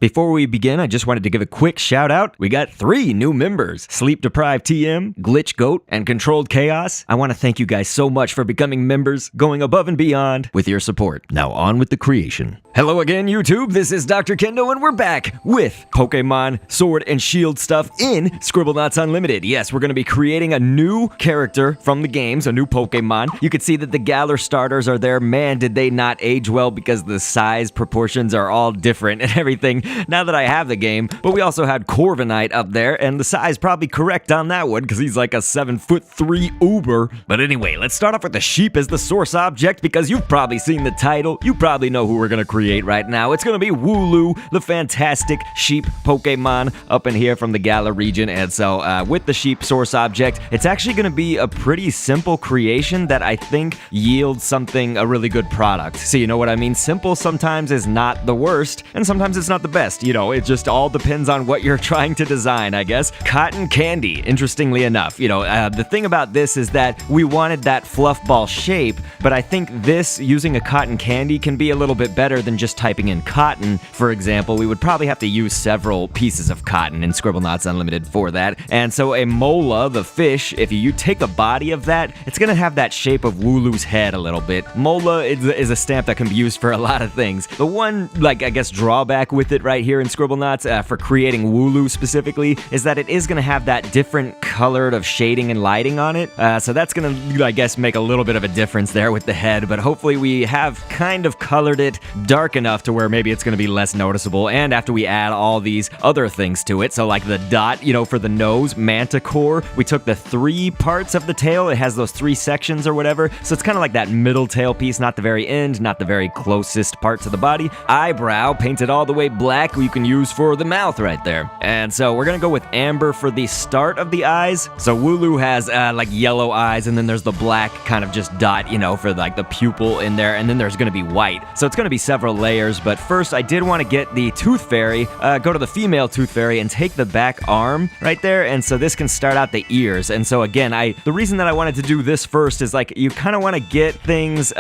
Before we begin, I just wanted to give a quick shout out. We got 3 new members, Sleep Deprived TM, Glitch Goat, and Controlled Chaos. I want to thank you guys so much for becoming members, going above and beyond with your support. Now on with the creation. Hello again, YouTube. This is Dr. Kendo, and we're back with Pokemon Sword and Shield stuff in Scribblenauts Unlimited. Yes, we're going to be creating a new character from the games, a new Pokemon. You can see that the Galar starters are there. Man, did they not age well because the size proportions are all different and everything now that I have the game. But we also had Corviknight up there, and the size probably correct on that one because he's like a 7'3" uber. But anyway, let's start off with the sheep as the source object because you've probably seen the title. You probably know who we're going to create right now. It's going to be Wooloo, the fantastic sheep Pokemon up in here from the Galar region. And so with the sheep source object, it's actually going to be a pretty simple creation that I think yields a really good product. So you know what I mean? Simple sometimes is not the worst, and sometimes it's not the best. You know, it just all depends on what you're trying to design, I guess. Cotton candy, interestingly enough. You know, the thing about this is that we wanted that fluff ball shape, but I think this, using a cotton candy, can be a little bit better than just typing in cotton. For example, we would probably have to use several pieces of cotton in Scribblenauts Unlimited for that. And so a mola, the fish, if you take a body of that, it's going to have that shape of Wooloo's head a little bit. Mola is a stamp that can be used for a lot of things. The one, I guess, drawback with it right here in Scribblenauts for creating Wooloo specifically is that it is going to have that different colored of shading and lighting on it. So that's going to, I guess, make a little bit of a difference there with the head, but hopefully we have kind of colored it dark enough to where maybe it's going to be less noticeable. And after we add all these other things to it, so like the dot, you know, for the nose, manticore, we took the 3 parts of the tail. It has those 3 sections or whatever. So it's kind of like that middle tail piece, not the very end, not the very closest part to the body. Eyebrow painted all the way black, you can use for the mouth right there. And so we're going to go with amber for the start of the eyes. So Wooloo has like yellow eyes, and then there's the black kind of just dot, you know, for like the pupil in there, and then there's going to be white. So it's going to be several layers, but first I did want to get the tooth fairy, go to the female tooth fairy and take the back arm right there, and so this can start out the ears. And so again, the reason that I wanted to do this first is like you kind of want to get things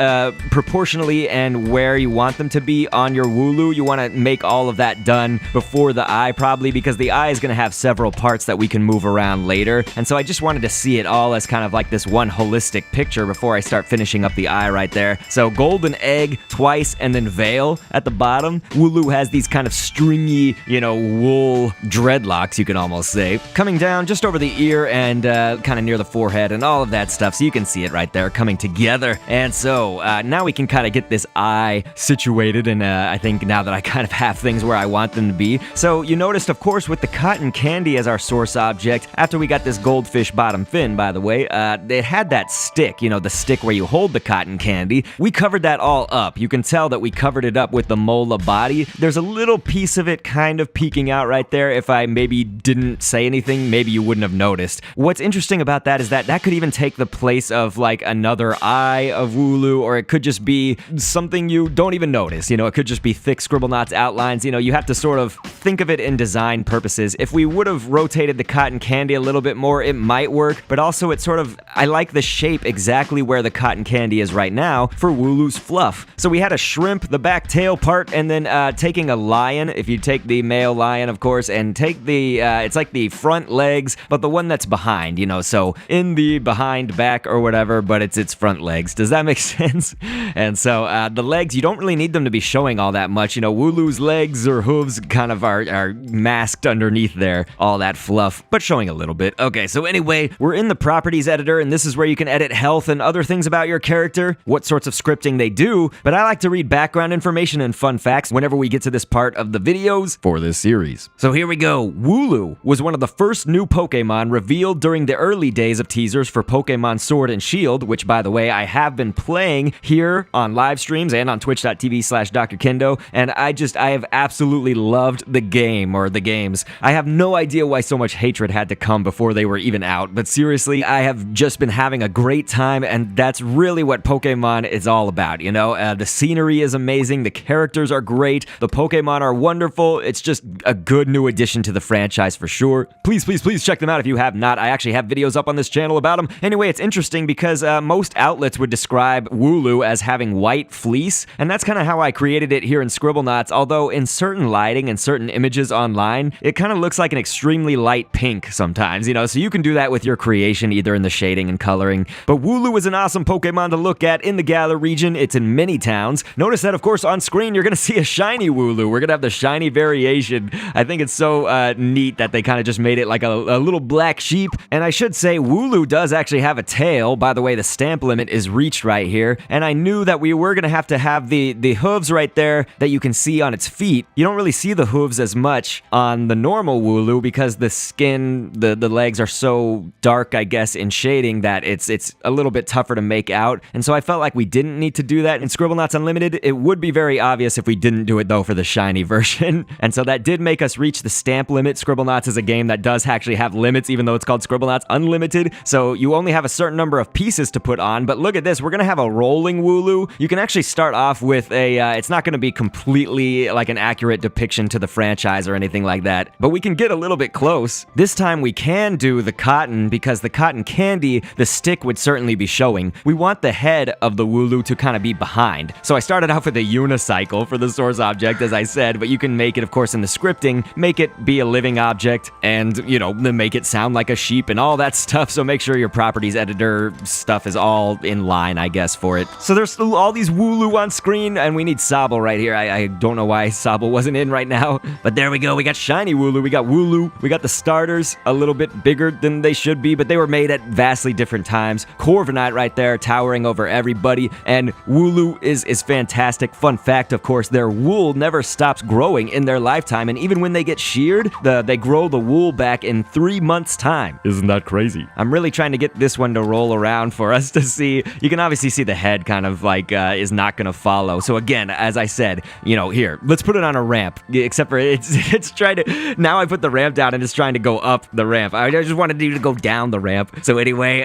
proportionally and where you want them to be on your Wooloo. You want to make all of that done before the eye probably, because the eye is going to have several parts that we can move around later. And so I just wanted to see it all as kind of like this one holistic picture before I start finishing up the eye right there. So golden egg twice and then veil at the bottom. Wooloo has these kind of stringy, you know, wool dreadlocks, you can almost say, coming down just over the ear and kind of near the forehead and all of that stuff. So you can see it right there coming together. And so now we can kind of get this eye situated, and I think now that I kind of have things where I want them to be. So you noticed, of course, with the cotton candy as our source object, after we got this goldfish bottom fin, by the way, it had that stick, you know, the stick where you hold the cotton candy. We covered that all up. You can tell that we covered it up with the mola body. There's a little piece of it kind of peeking out right there. If I maybe didn't say anything, maybe you wouldn't have noticed. What's interesting about that is that that could even take the place of like another eye of Wooloo, or it could just be something you don't even notice. You know, it could just be thick Scribblenauts outlines. You know, you have to sort of think of it in design purposes. If we would have rotated the cotton candy a little bit more, it might work, but also it's sort of, I like the shape exactly where the cotton candy is right now for Wooloo's fluff. So we had a shrimp, the back tail part, and then taking a lion, if you take the male lion, of course, and take the, it's like the front legs, but the one that's behind, you know, so in the behind back or whatever, but it's its front legs. Does that make sense? And so the legs, you don't really need them to be showing all that much. You know, Wooloo's legs or hooves kind of are masked underneath there, all that fluff, but showing a little bit. Okay, so anyway, we're in the properties editor, and this is where you can edit health and other things about your character, what sorts of scripting they do, but I like to read background information and fun facts whenever we get to this part of the videos for this series. So here we go. Wooloo was one of the first new Pokemon revealed during the early days of teasers for Pokemon Sword and Shield, which, by the way, I have been playing here on live streams and on twitch.tv/drkendo, and I have absolutely loved the game, or the games. I have no idea why so much hatred had to come before they were even out, but seriously, I have just been having a great time, and that's really what Pokemon is all about, you know? The scenery is amazing, the characters are great, the Pokemon are wonderful. It's just a good new addition to the franchise for sure. Please, please, please check them out if you have not. I actually have videos up on this channel about them. Anyway, it's interesting because most outlets would describe Wooloo as having white fleece, and that's kind of how I created it here in Scribblenauts, although in certain lighting and certain images online, it kind of looks like an extremely light pink sometimes, you know, so you can do that with your creation, either in the shading and coloring. But Wooloo is an awesome Pokemon to look at in the Galar region. It's in many towns. Notice that, of course, on screen, you're going to see a shiny Wooloo. We're going to have the shiny variation. I think it's so neat that they kind of just made it like a little black sheep. And I should say, Wooloo does actually have a tail. By the way, the stamp limit is reached right here. And I knew that we were going to have the hooves right there that you can see on its feet. You don't really see the hooves as much on the normal Wooloo because the skin, the legs are so dark, I guess, in shading that it's a little bit tougher to make out. And so I felt like we didn't need to do that in Scribblenauts Unlimited. It would be very obvious if we didn't do it, though, for the shiny version. And so that did make us reach the stamp limit. Scribblenauts is a game that does actually have limits, even though it's called Scribblenauts Unlimited. So you only have a certain number of pieces to put on. But look at this. We're going to have a rolling Wooloo. You can actually start off with it's not going to be completely like an accurate depiction to the franchise or anything like that, but we can get a little bit close. This time we can do the cotton because the cotton candy, the stick would certainly be showing. We want the head of the Wooloo to kind of be behind. So I started off with a unicycle for the source object, as I said, but you can make it, of course, in the scripting, make it be a living object and, you know, make it sound like a sheep and all that stuff. So make sure your properties editor stuff is all in line, I guess, for it. So there's still all these Wooloo on screen, and we need Sobble right here. I don't know why Sobble wasn't in right now, but there we go. We got shiny Wooloo, we got Wooloo, we got the starters a little bit bigger than they should be, but they were made at vastly different times. Corviknight right there, towering over everybody, and Wooloo is fantastic. Fun fact, of course, their wool never stops growing in their lifetime, and even when they get sheared, they grow the wool back in 3 months' time. Isn't that crazy? I'm really trying to get this one to roll around for us to see. You can obviously see the head kind of like is not going to follow. So again, as I said, you know, here, let's put it on a ramp, except for it's trying to, now I put the ramp down and it's trying to go up the ramp. I just wanted you to go down the ramp. So anyway,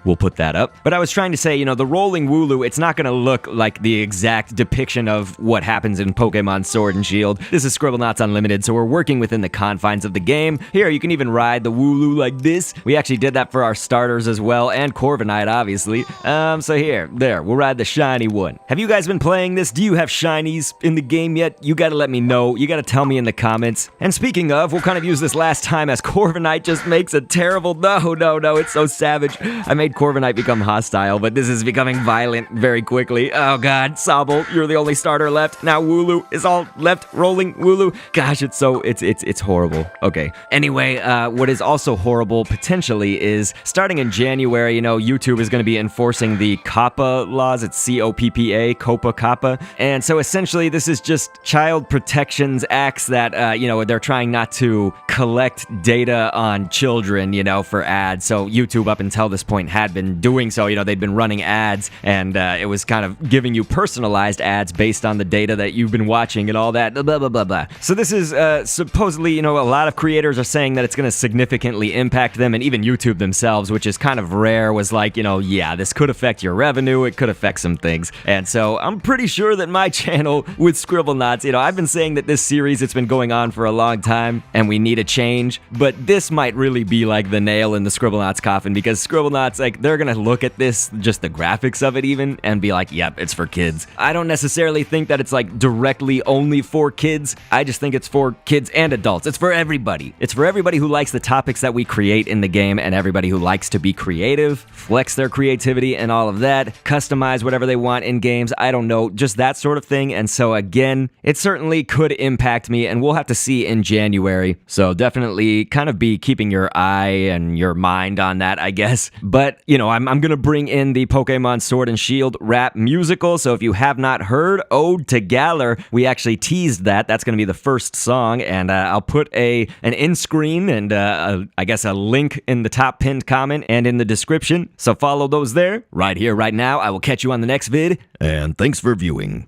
we'll put that up. But I was trying to say, you know, the rolling Wooloo, it's not going to look like the exact depiction of what happens in Pokemon Sword and Shield. This is Scribblenauts Unlimited, so we're working within the confines of the game. Here, you can even ride the Wooloo like this. We actually did that for our starters as well, and Corviknight, obviously. So here, there, we'll ride the shiny one. Have you guys been playing this? Do you have shinies in the game yet? You gotta let me know. You gotta tell me in the comments. And speaking of, we'll kind of use this last time as Corviknight just makes a terrible, no, it's so savage. I made Corviknight become hostile, but this is becoming violent very quickly. Oh god, Sobble, you're the only starter left. Now Wooloo is all left rolling Wooloo. Gosh, it's horrible. Okay. Anyway, what is also horrible potentially is starting in January, you know, YouTube is going to be enforcing the COPPA laws. It's COPPA, COPPA. And so essentially this is just child protections acts that, you know, they're trying not to collect data on children, you know, for ads. So YouTube up until this point had been doing so, you know, they'd been running ads and it was kind of giving you personalized ads based on the data that you've been watching and all that, blah, blah, blah, blah. So this is supposedly, you know, a lot of creators are saying that it's going to significantly impact them, and even YouTube themselves, which is kind of rare, was like, you know, yeah, this could affect your revenue, it could affect some things. And so I'm pretty sure that my channel with Scribblenauts, you know, I've been saying that this series, it's been going on for a long time and we need a change, but this might really be like the nail in the Scribblenauts coffin, because Scribblenauts, like, they're gonna look at this, just the graphics of it even, and be like, yep, it's for kids. I don't necessarily think that it's like directly only for kids. I just think it's for kids and adults. It's for everybody. It's for everybody who likes the topics that we create in the game, and everybody who likes to be creative, flex their creativity and all of that, customize whatever they want in games. I don't know, just that sort of thing. And so again, it certainly could impact me, and we'll have to see in January. So definitely kind of be keeping your eye and your mind on that, I guess. But, you know, I'm gonna bring in the Pokemon Sword and Shield rap musical. So if you have not heard Ode to Galar, we actually teased that. That's gonna be the first song, and I'll put an end screen and I guess a link in the top pinned comment and in the description. So follow those there. Right here, right now. I will catch you on the next vid, and thanks for viewing.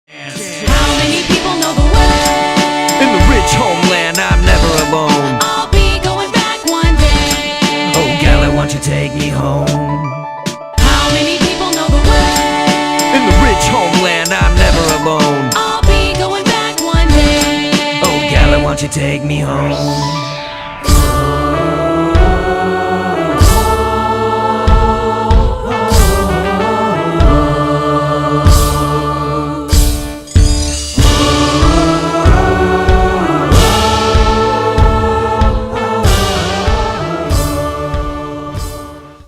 How many people know the way? In the rich homeland, I'm never alone. I'll be going back one day. Oh, Galar, won't you take me home? How many people know the way? In the rich homeland, I'm never alone. I'll be going back one day. Oh, Galar, won't you take me home?